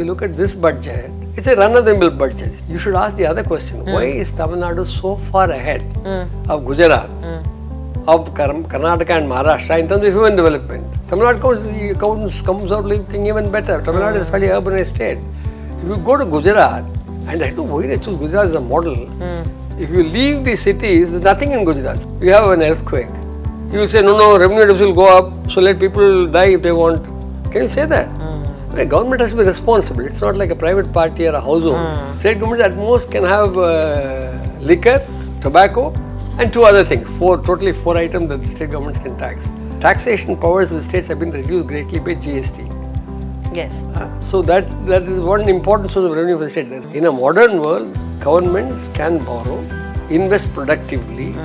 you look at this budget, it's a run-of-the-mill budget. You should ask the other question, why is Tamil Nadu so far ahead of Gujarat, of Karnataka and Maharashtra in terms of human development? Tamil Nadu comes out looking even better. Tamil Nadu is a fairly urbanized state. If you go to Gujarat, and I don't know why they choose Gujarat as a model, if you leave the cities, there's nothing in Gujarat. You have an earthquake. You will say, no, revenue will go up, so let people die if they want. Can you say that? The government has to be responsible. It's not like a private party or a household. State governments at most can have liquor, tobacco, and two other things. Totally four items that the state governments can tax. Taxation powers of the states have been reduced greatly by GST. Yes. So that is one important source of revenue for the state. In a modern world, governments can borrow, invest productively,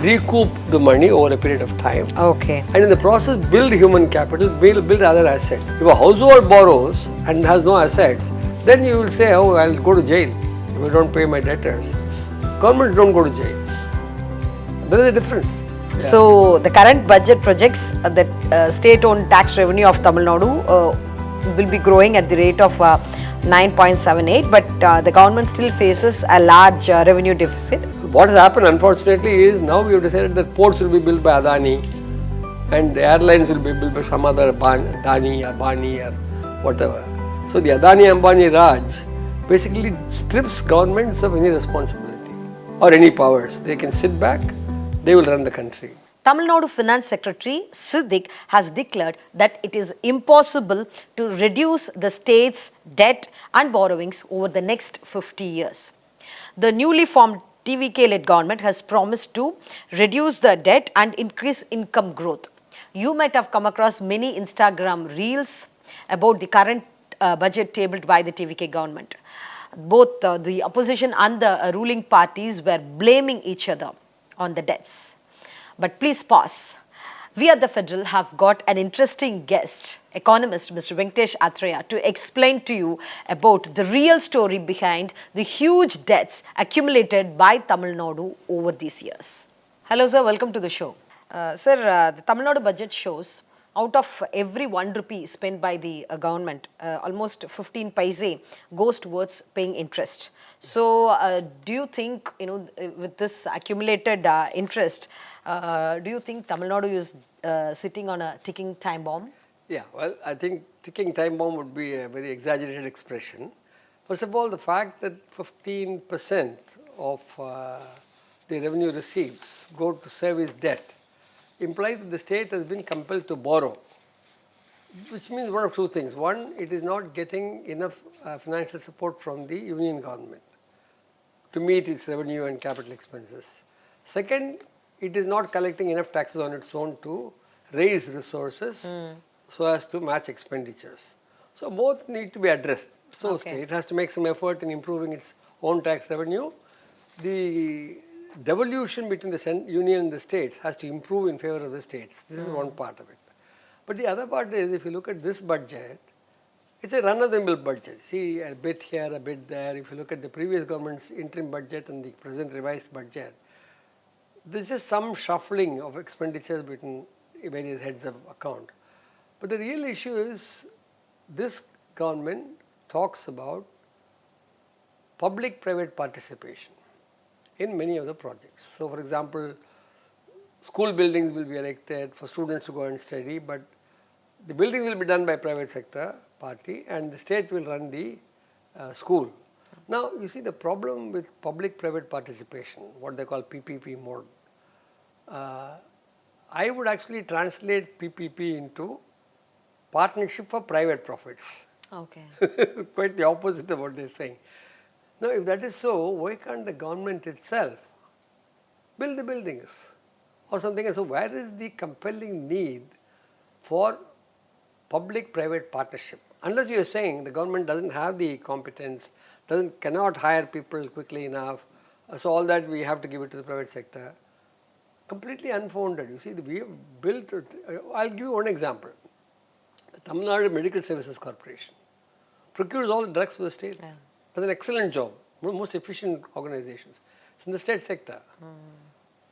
recoup the money over a period of time. Okay. And in the process, build human capital, build other assets. If a household borrows and has no assets, then you will say, oh, I'll go to jail if I don't pay my debtors. Governments don't go to jail. There is a difference. Yeah. So the current budget projects that state-owned tax revenue of Tamil Nadu will be growing at the rate of 9.78, but the government still faces a large revenue deficit. What has happened, unfortunately, is now we have decided that ports will be built by Adani and the airlines will be built by some other Adani or Bani or whatever. So the Adani Ambani Raj basically strips governments of any responsibility or any powers. They can sit back, they will run the country. Tamil Nadu Finance Secretary Siddiq has declared that it is impossible to reduce the state's debt and borrowings over the next 50 years. The newly formed TVK-led government has promised to reduce the debt and increase income growth. You might have come across many Instagram reels about the current budget tabled by the TVK government. Both the opposition and the ruling parties were blaming each other on the debts. But please pause. We at the Federal have got an interesting guest, economist Mr. Venkatesh Athreya, to explain to you about the real story behind the huge debts accumulated by Tamil Nadu over these years. Hello sir, welcome to the show. Sir, the Tamil Nadu budget shows out of every 1 rupee spent by the government, almost 15 paise goes towards paying interest. So, do you think, with this accumulated interest, do you think Tamil Nadu is sitting on a ticking time bomb? Yeah, well, I think ticking time bomb would be a very exaggerated expression. First of all, the fact that 15% of the revenue receipts go to service debt implies that the state has been compelled to borrow, which means one of two things. One, it is not getting enough financial support from the union government to meet its revenue and capital expenses. Second, it is not collecting enough taxes on its own to raise resources so as to match expenditures. So both need to be addressed. So state has to make some effort in improving its own tax revenue. The devolution between the union and the states has to improve in favor of the states. This is one part of it. But the other part is, if you look at this budget, it's a run-of-the-mill budget. See, a bit here, a bit there. If you look at the previous government's interim budget and the present revised budget, there's just some shuffling of expenditures between various heads of account. But the real issue is, this government talks about public-private participation in many of the projects. So, for example, school buildings will be erected for students to go and study, but the buildings will be done by private sector party and the state will run the school. Now, you see the problem with public-private participation, what they call PPP mode. I would actually translate PPP into partnership for private profits. Okay. Quite the opposite of what they are saying. Now, if that is so, why can't the government itself build the buildings or something else? So, where is the compelling need for public-private partnership? Unless you are saying the government doesn't have the competence, cannot hire people quickly enough, so all that we have to give it to the private sector. Completely unfounded. You see, we have built, I'll give you one example. The Tamil Nadu Medical Services Corporation procures all the drugs for the state. Yeah. Does an excellent job, one of the most efficient organizations. It's in the state sector.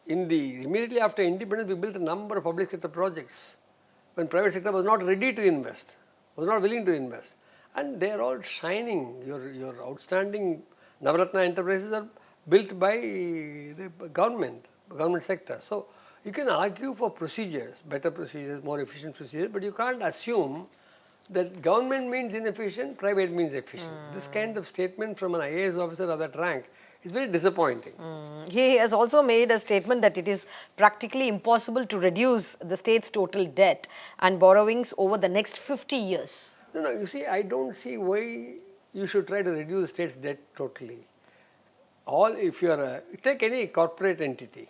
Immediately after independence, we built a number of public sector projects when private sector was not ready to invest, was not willing to invest. and they are all shining. Your outstanding Navaratna enterprises are built by the government sector. So you can argue for procedures, better procedures, more efficient procedures, but you can't assume that government means inefficient, private means efficient. This kind of statement from an IAS officer of that rank is very disappointing. He has also made a statement that it is practically impossible to reduce the state's total debt and borrowings over the next 50 years. No, you see, I don't see why you should try to reduce the state's debt totally. If you are take any corporate entity.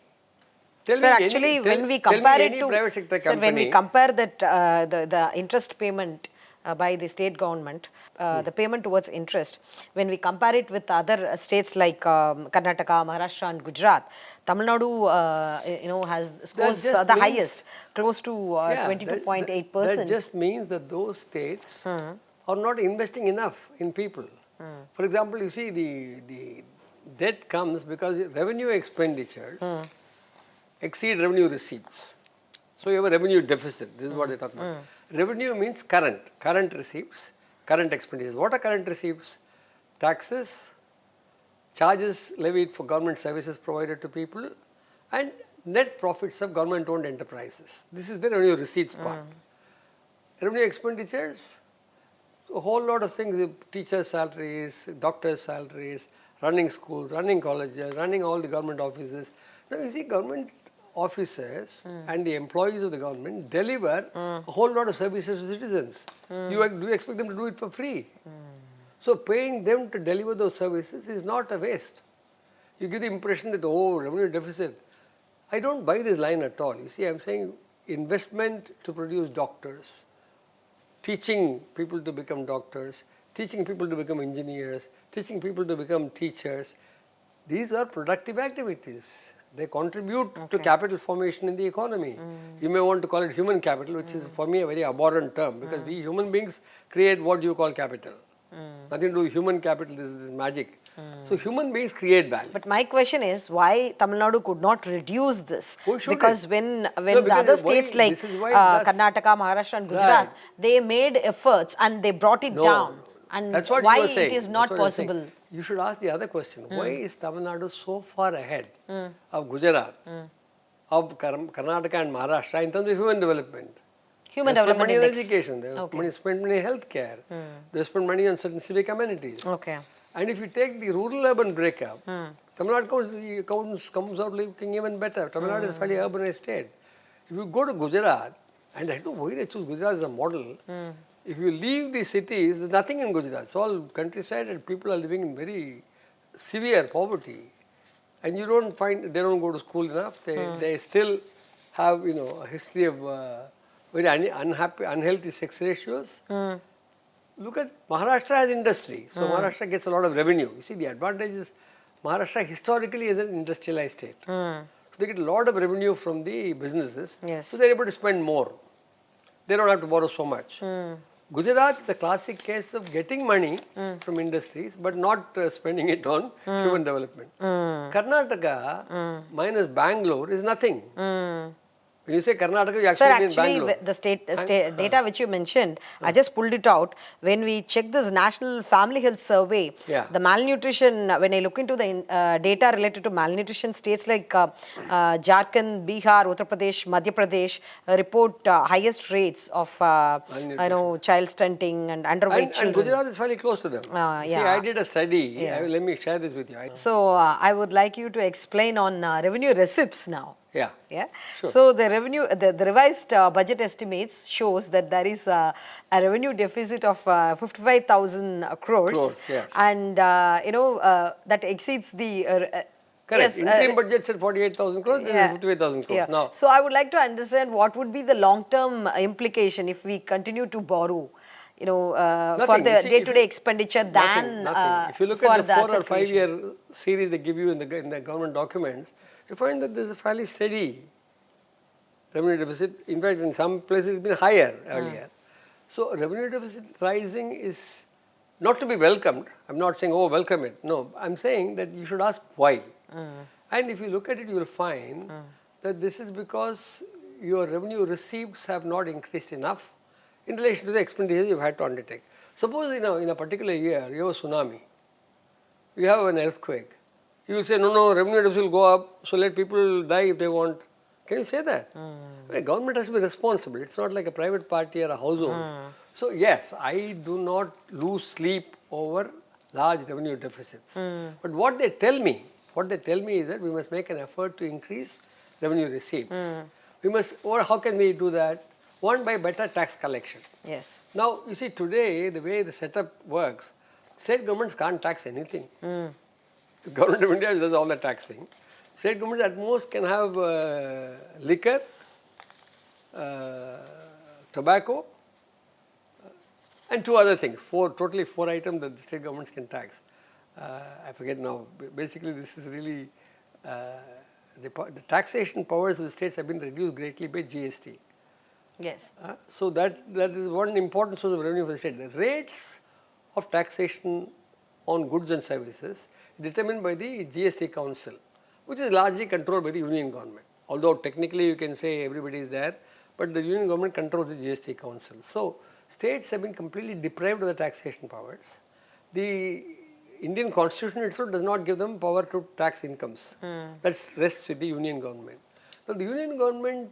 Sir, actually, when we compare it to private sector company, when we compare that the interest payment by the state government, the payment towards interest, when we compare it with other states like Karnataka, Maharashtra and Gujarat, Tamil Nadu, has scores the highest, close to 22.8%. That just means that those states are not investing enough in people. For example, you see the debt comes because revenue expenditures exceed revenue receipts. So you have a revenue deficit. This is what they talk about. Revenue means current receipts, current expenditures. What are current receipts? Taxes, charges levied for government services provided to people, and net profits of government-owned enterprises. This is the revenue receipts part. Revenue expenditures, a whole lot of things: teachers' salaries, doctors' salaries, running schools, running colleges, running all the government offices. Now you see, government officers and the employees of the government deliver a whole lot of services to citizens. Do you expect them to do it for free? So paying them to deliver those services is not a waste. You give the impression that, oh, revenue deficit. I don't buy this line at all. You see, I'm saying investment to produce doctors, teaching people to become doctors, teaching people to become engineers, teaching people to become teachers. These are productive activities. They contribute to capital formation in the economy. You may want to call it human capital, which is for me a very abhorrent term, because we human beings create what you call capital. Nothing to do with human capital, this is magic. So human beings create value. But my question is, why Tamil Nadu could not reduce this? Because when the other states like Karnataka, Maharashtra and Gujarat, they made efforts and they brought it down. And that's what why you were saying. it is not possible? You should ask the other question. Why is Tamil Nadu so far ahead of Gujarat, of Karnataka and Maharashtra in terms of human development? Human they spend development money on index. education, they spend money on healthcare, they spend money on certain civic amenities. Okay. And if you take the rural-urban breakup, Tamil Nadu comes out looking even better. Tamil Nadu is a fairly urbanized state. If you go to Gujarat, and I don't know why they choose Gujarat as a model, if you leave the cities, there's nothing in Gujarat. It's all countryside and people are living in very severe poverty. And you don't find, they don't go to school enough. They still have, a history of very unhealthy sex ratios. Look at Maharashtra has industry. So Maharashtra gets a lot of revenue. You see, the advantage is Maharashtra historically is an industrialized state. So they get a lot of revenue from the businesses. Yes. So they're able to spend more. They don't have to borrow so much. Gujarat is the classic case of getting money from industries but not spending it on human development. Karnataka minus Bangalore is nothing. When you say Karnataka, you actually mean Bangalore. The state data which you mentioned, I just pulled it out. When we check this National Family Health Survey, the malnutrition, when I look into the data related to malnutrition, states like Jharkhand, Bihar, Uttar Pradesh, Madhya Pradesh report highest rates of child stunting and underweight children. And Gujarat is fairly close to them. See, I did a study. Let me share this with you. So I would like you to explain on revenue receipts now. Yeah. Sure. So the revised budget estimates shows that there is a revenue deficit of 55,000 crores, yes. And that exceeds the correct. Yes, interim budget said 48,000 crores. This is 55,000 crores. Now, so I would like to understand what would be the long-term implication if we continue to borrow. For the day-to-day expenditure than nothing. If you look at the 4 or 5 year series they give you in the government documents, you find that there is a fairly steady revenue deficit. In fact, in some places it's been higher earlier. So revenue deficit rising is not to be welcomed. I'm not saying, oh, welcome it. No, I'm saying that you should ask why. And if you look at it, you will find that this is because your revenue receipts have not increased enough in relation to the expenditures you've had to undertake. Suppose in a particular year you have a tsunami, you have an earthquake. You will say, no, revenue deficit will go up, so let people die if they want. Can you say that? The government has to be responsible. It's not like a private party or a household. So yes, I do not lose sleep over large revenue deficits. But what they tell me is that we must make an effort to increase revenue receipts. We must, or how can we do that? One, by better tax collection. Yes. Now, you see, today, the way the setup works, state governments can't tax anything. The government of India does all the taxing. State governments at most can have liquor, tobacco, and two other things. Totally four items that the state governments can tax. I forget now. Basically, this is really the taxation powers of the states have been reduced greatly by GST. Yes. So that is one important source of revenue for the state. The rates of taxation on goods and services is determined by the GST Council, which is largely controlled by the union government. Although technically you can say everybody is there, but the union government controls the GST Council. So states have been completely deprived of the taxation powers. The Indian constitution itself does not give them power to tax incomes. That rests with the union government. Now the union government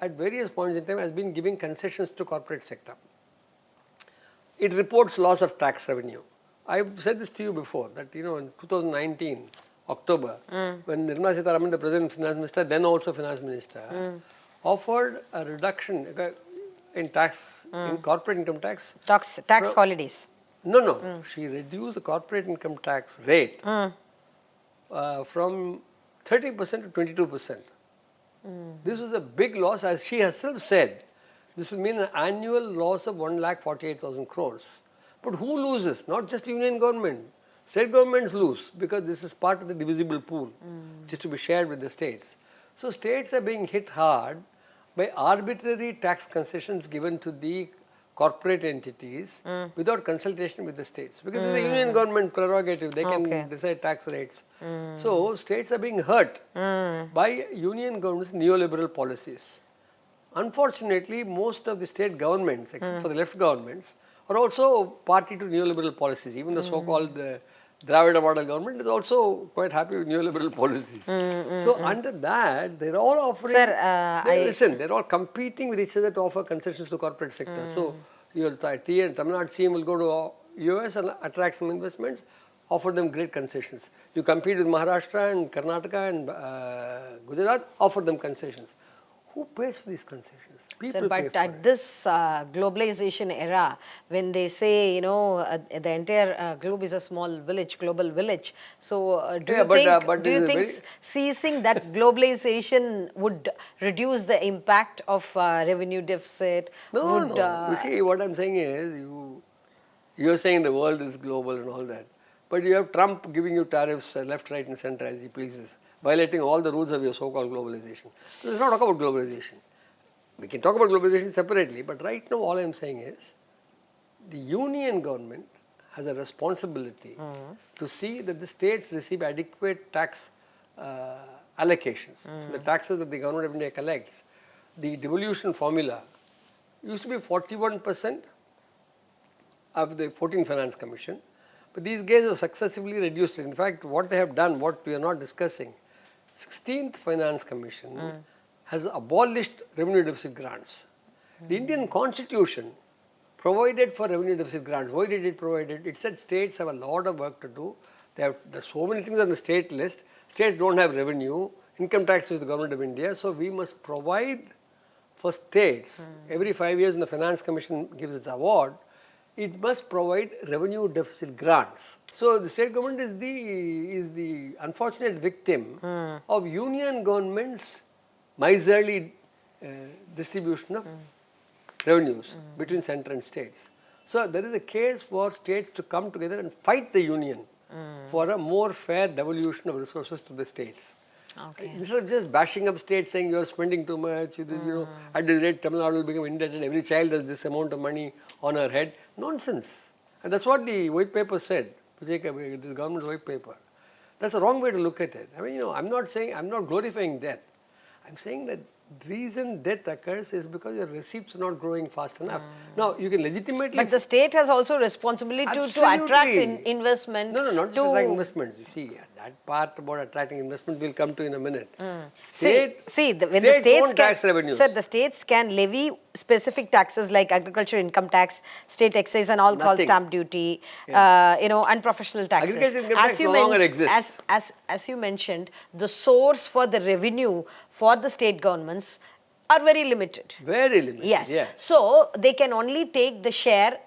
at various points in time has been giving concessions to corporate sector. It reports loss of tax revenue. I've said this to you before that in 2019 October when Nirmala Sitharaman, the President Finance Minister, then also Finance Minister, offered a reduction in tax, in corporate income tax. Tax holidays. No. She reduced the corporate income tax rate from 30% to 22%. This was a big loss, as she herself said. This will mean an annual loss of 1,48,000 crores. But who loses? Not just the union government. State governments lose because this is part of the divisible pool, which is to be shared with the states. So states are being hit hard by arbitrary tax concessions given to the corporate entities without consultation with the states. Because it's a union government prerogative, they can decide tax rates. So states are being hurt by union government's neoliberal policies. Unfortunately, most of the state governments, except for the left governments, are also party to neoliberal policies. Even the so-called Dravida model government is also quite happy with neoliberal policies. So under that, they're all offering. Sir, listen, they're all competing with each other to offer concessions to corporate sector. So your Tamil Nadu CM will go to US and attract some investments, offer them great concessions. You compete with Maharashtra and Karnataka and Gujarat, offer them concessions. Who pays for these concessions? People Sir, but pay for at this globalization era, when they say, the entire globe is a small village, global village. So, do you think ceasing that globalization would reduce the impact of revenue deficit? No. You see, what I'm saying is, you're saying the world is global and all that. But you have Trump giving you tariffs left, right and center as he pleases, violating all the rules of your so-called globalization. So let's not talk about globalization. We can talk about globalization separately, but right now all I am saying is the union government has a responsibility to see that the states receive adequate tax allocations. So the taxes that the government of India collects, the devolution formula used to be 41% of the 14th Finance Commission, but these guys have successively reduced it. In fact, what they have done, what we are not discussing, 16th Finance Commission has abolished revenue deficit grants. The Indian Constitution provided for revenue deficit grants. Why did it provide it? It said states have a lot of work to do. There's so many things on the state list. States don't have revenue. Income tax is the government of India. So we must provide for states. Every 5 years, when the Finance Commission gives its award, it must provide revenue deficit grants. So the state government is the unfortunate victim of union government's miserly distribution of revenues between center and states. So there is a case for states to come together and fight the union for a more fair devolution of resources to the states. Okay. Instead of just bashing up states saying you are spending too much, at this rate Tamil Nadu will become indebted, every child has this amount of money on her head. Nonsense. And that's what the white paper said, this government white paper. That's the wrong way to look at it. I mean, I'm not glorifying debt. I'm saying that The reason debt occurs is because your receipts are not growing fast enough. Now, you can legitimately... But the state has also responsibility to attract investment. No, not just attract investment. You see, that part about attracting investment we'll come to in a minute. When the states tax revenues. Sir, the states can levy specific taxes like agriculture income tax, state excise and all called stamp duty, and professional taxes. Agriculture income tax no longer exists. As you mentioned, the source for the revenue for the state governments are very limited. Very limited. Yes. So they can only take the share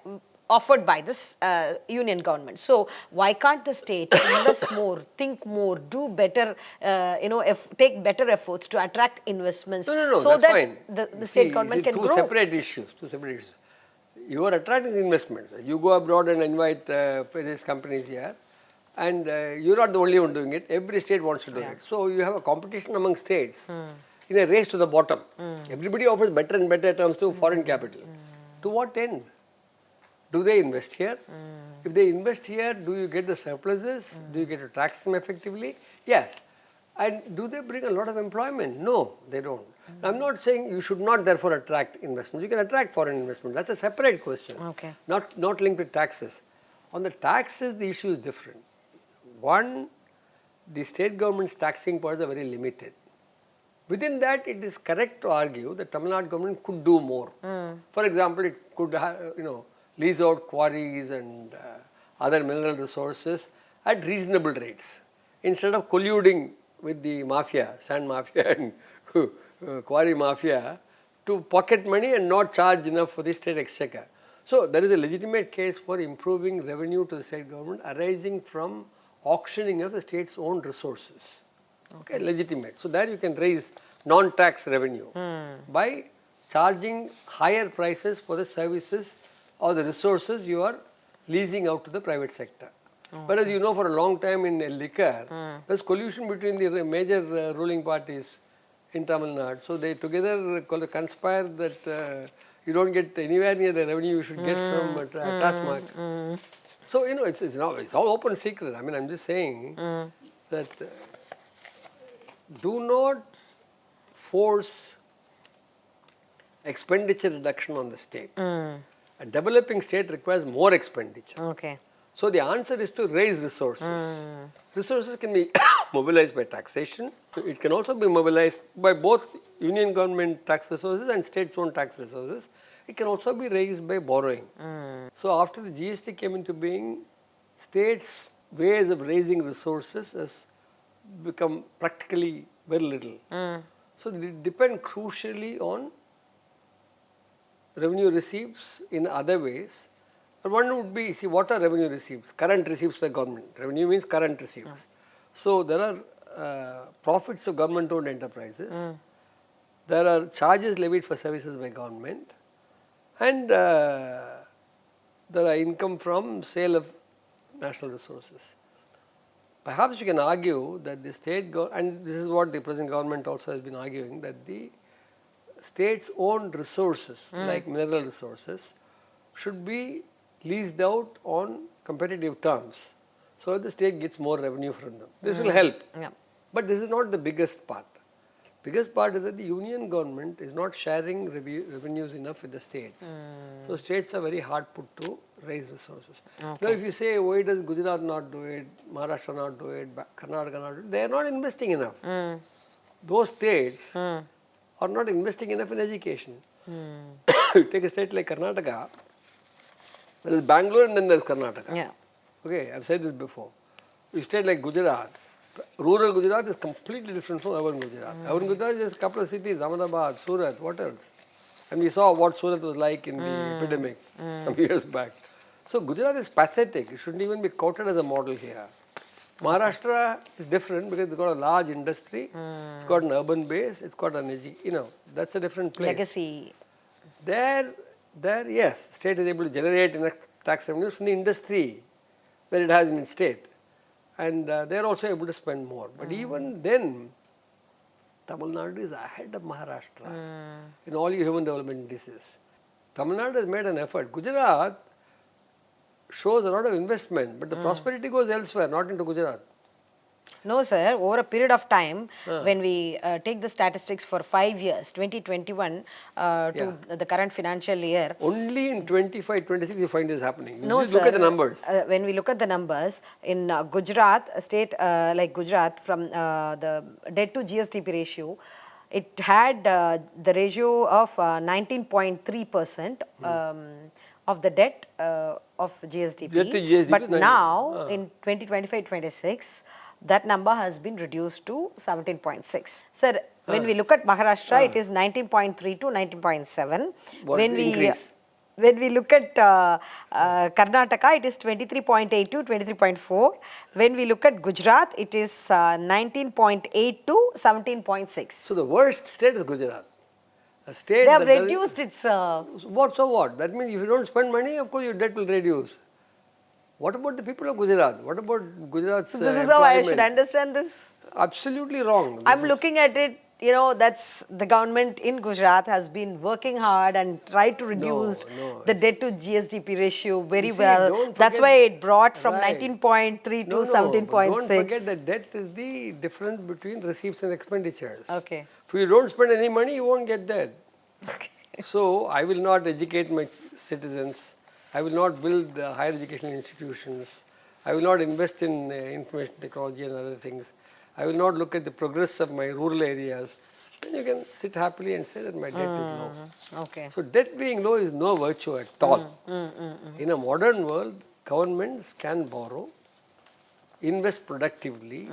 offered by this union government. So why can't the state invest more, think more, do better, take better efforts to attract investments so that fine. the state government can grow? Two separate issues. You are attracting investments. You go abroad and invite these companies here, and you're not the only one doing it. Every state wants to do it. So you have a competition among states in a race to the bottom. Everybody offers better and better terms to foreign capital. To what end? Do they invest here? If they invest here, do you get the surpluses? Do you get to tax them effectively? Yes. And do they bring a lot of employment? No, they don't. I'm not saying you should not therefore attract investment. You can attract foreign investment. That's a separate question. Okay. Not linked with taxes. On the taxes, the issue is different. One, the state government's taxing powers are very limited. Within that, it is correct to argue that Tamil Nadu government could do more. For example, it could lease out quarries and other mineral resources at reasonable rates instead of colluding with the mafia, sand mafia and quarry mafia to pocket money and not charge enough for the state exchequer. So there is a legitimate case for improving revenue to the state government arising from auctioning of the state's own resources. Okay, legitimate. So there you can raise non-tax revenue by charging higher prices for the services or the resources you are leasing out to the private sector. But as you know, for a long time in liquor, there's collusion between the major ruling parties in Tamil Nadu. So they together conspire that you don't get anywhere near the revenue you should get from TASMAC. So, it's all open secret. I mean, I'm just saying that do not force expenditure reduction on the state. A developing state requires more expenditure. Okay. So the answer is to raise resources. Resources can be mobilized by taxation. It can also be mobilized by both union government tax resources and states' own tax resources. It can also be raised by borrowing. So after the GST came into being, states' ways of raising resources has become practically very little. So they depend crucially on revenue receipts in other ways. But one would be, see, what are revenue receipts? Current receipts of the government. Revenue means current receipts. So there are profits of government-owned enterprises. There are charges levied for services by government. And there are income from sale of national resources. Perhaps you can argue that the state, and this is what the present government also has been arguing, that the state's own resources, like mineral resources, should be leased out on competitive terms so that the state gets more revenue from them. This will help. But this is not the biggest part. Biggest part is that the union government is not sharing revenues enough with the states. So states are very hard put to raise resources. Now if you say, why does Gujarat not do it, Maharashtra not do it, Karnataka not do it, they are not investing enough. Those states are not investing enough in education. You take a state like Karnataka, there is Bangalore and then there is Karnataka. Okay, I've said this before. A state like Gujarat, rural Gujarat is completely different from urban Gujarat. Urban Gujarat is just a couple of cities, Ahmedabad, Surat, what else? And we saw what Surat was like in the epidemic some years back. So Gujarat is pathetic. It shouldn't even be quoted as a model here. Maharashtra is different because it's got a large industry, it's got an urban base, it's got an that's a different place. Legacy. There, yes, the state is able to generate enough tax revenues from the industry that it has in its state. And they are also able to spend more. But even then, Tamil Nadu is ahead of Maharashtra in all your human development indices. Tamil Nadu has made an effort. Gujarat shows a lot of investment, but the prosperity goes elsewhere, not into Gujarat. No, sir. Over a period of time, when we take the statistics for 5 years, 2021 to the current financial year. Only in 25, 26 you find this happening. You No, just sir. look at the numbers. When we look at the numbers, in Gujarat, a state like Gujarat, from the debt to GSDP ratio, it had the ratio of 19.3% of the debt of GSDP. Debt to GSDP But is 19. now, in 2025-26, that number has been reduced to 17.6. Sir, when we look at Maharashtra, it is 19.3 to 19.7. What is the increase? When we look at Karnataka, it is 23.8 to 23.4. When we look at Gujarat, it is 19.8 to 17.6. So the worst state is Gujarat. A state They have that reduced its... what, so what? That means if you don't spend money, of course your debt will reduce. What about the people of Gujarat? What about Gujarat's So this is how I should employment? understand this. Absolutely wrong. This I'm is- looking at it, that's the government in Gujarat has been working hard and tried to reduce no. the debt to GSDP ratio very You see, well. don't That's forget- why it brought from Right. 19.3 to No, 17.6. don't forget that debt is the difference between receipts and expenditures. Okay. If you don't spend any money, you won't get debt. Okay. So I will not educate my citizens. I will not build higher educational institutions. I will not invest in information technology and other things. I will not look at the progress of my rural areas. Then you can sit happily and say that my debt is low. Okay. So debt being low is no virtue at all. In a modern world, governments can borrow, invest productively,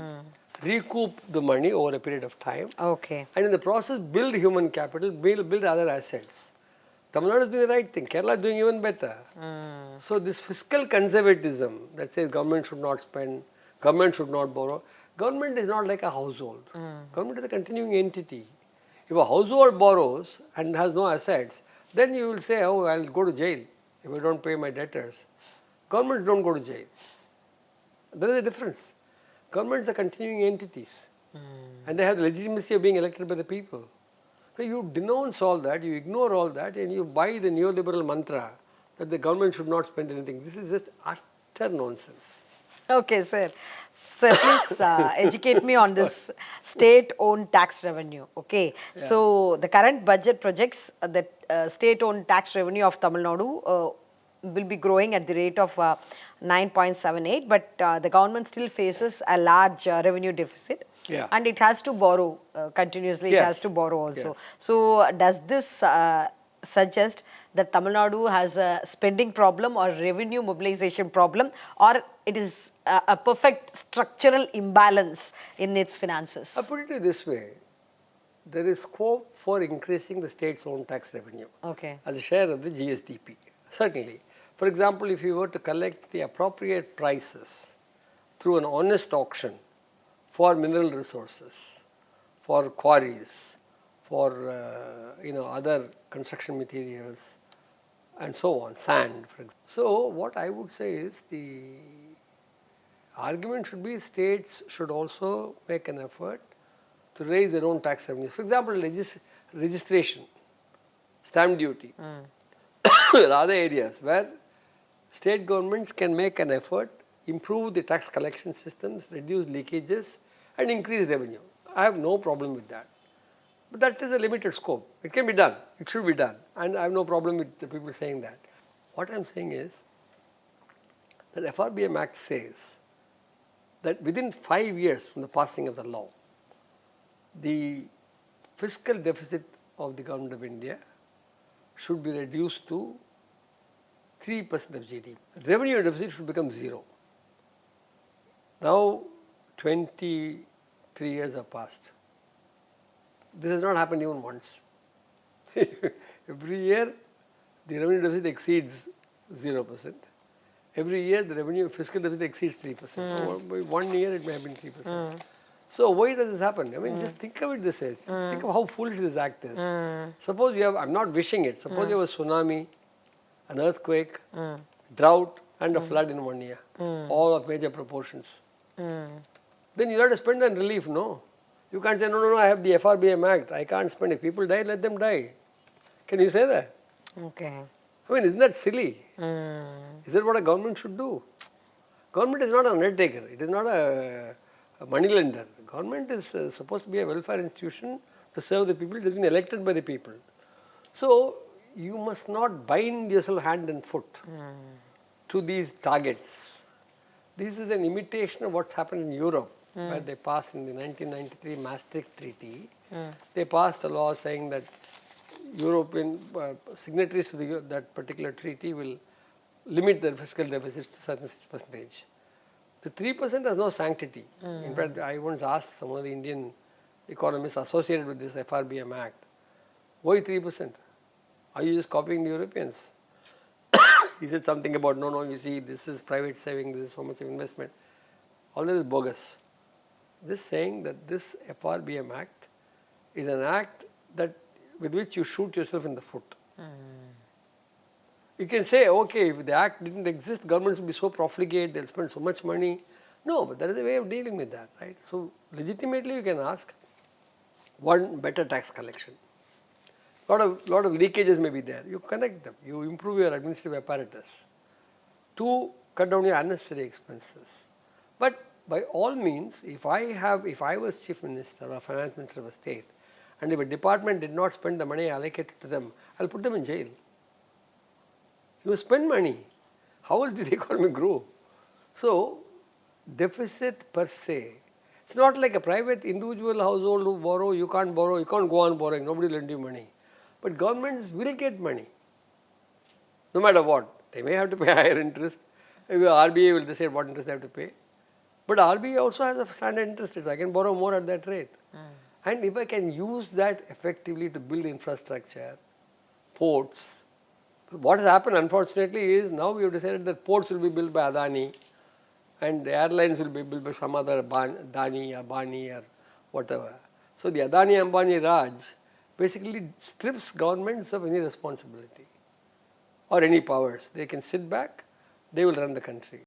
recoup the money over a period of time, Okay. and in the process build human capital, build other assets. Tamil Nadu is doing the right thing. Kerala is doing even better. So this fiscal conservatism that says government should not spend, government should not borrow. Government is not like a household. Government is a continuing entity. If a household borrows and has no assets, then you will say, oh, I'll go to jail if I don't pay my debtors. Governments don't go to jail. There is a difference. Governments are continuing entities. And they have the legitimacy of being elected by the people. So you denounce all that, you ignore all that, and you buy the neoliberal mantra that the government should not spend anything. This is just utter nonsense. Okay, sir. Sir, please educate me on this state-owned tax revenue. Okay. So the current budget projects that state-owned tax revenue of Tamil Nadu will be growing at the rate of 9.78, but the government still faces a large revenue deficit. Yeah. And it has to borrow continuously. It Yes. has to borrow also. Yes. So does this suggest that Tamil Nadu has a spending problem or revenue mobilization problem, or it is a perfect structural imbalance in its finances? I put it this way, there is scope for increasing the state's own tax revenue Okay. as a share of the GSDP, certainly. For example, if you were to collect the appropriate prices through an honest auction for mineral resources, for quarries, for other construction materials, and so on, sand, for example. So what I would say is the argument should be states should also make an effort to raise their own tax revenues. For example, registration, stamp duty. There are other areas where state governments can make an effort, improve the tax collection systems, reduce leakages, and increase revenue. I have no problem with that. But that is a limited scope. It can be done. It should be done. And I have no problem with the people saying that. What I am saying is that FRBM Act says that within 5 years from the passing of the law, the fiscal deficit of the government of India should be reduced to 3% of GDP. Revenue deficit should become zero. Now, 23 years have passed. This has not happened even once. Every year, the revenue deficit exceeds 0%. Every year, the fiscal deficit exceeds 3%. 1 year, it may have been 3%. So why does this happen? I mean, just think of it this way. Think of how foolish this act is. Suppose you have, I'm not wishing it, suppose you have a tsunami, an earthquake, drought, and a flood in 1 year, all of major proportions. Then you have to spend on relief, no? You can't say, no, I have the FRBM Act, I can't spend. If people die, let them die. Can you say that? Okay. I mean, isn't that silly? Is that what a government should do? Government is not an undertaker. It is not a money lender. Government is supposed to be a welfare institution to serve the people. It has been elected by the people. So you must not bind yourself hand and foot to these targets. This is an imitation of what's happened in Europe, where they passed in the 1993 Maastricht Treaty. They passed a law saying that European signatories to that particular treaty will limit their fiscal deficits to certain percentage. The 3% has no sanctity. In fact, I once asked some of the Indian economists associated with this FRBM Act, why 3%? Are you just copying the Europeans? He said something about, no, you see, this is private saving, this is so much of investment. All that is bogus. This saying that this FRBM Act is an act that with which you shoot yourself in the foot. You can say, okay, if the act didn't exist, governments will be so profligate, they'll spend so much money. No, but there is a way of dealing with that, right? So, legitimately you can ask, one, better tax collection. Lot of leakages may be there. You connect them. You improve your administrative apparatus. 2, cut down your unnecessary expenses. But by all means, if I was chief minister or finance minister of a state, and if a department did not spend the money allocated to them, I'll put them in jail. You spend money. How else did the economy grow? So, deficit per se. It's not like a private individual household who borrow, you can't go on borrowing, nobody will lend you money. But governments will get money, no matter what. They may have to pay higher interest. Maybe RBI will decide what interest they have to pay. But RBI also has a standard interest rate. I can borrow more at that rate. And if I can use that effectively to build infrastructure, ports, what has happened unfortunately is now we have decided that ports will be built by Adani and the airlines will be built by some other Adani, Ambani or whatever. So the Adani Ambani Raj basically strips governments of any responsibility or any powers. They can sit back, they will run the country.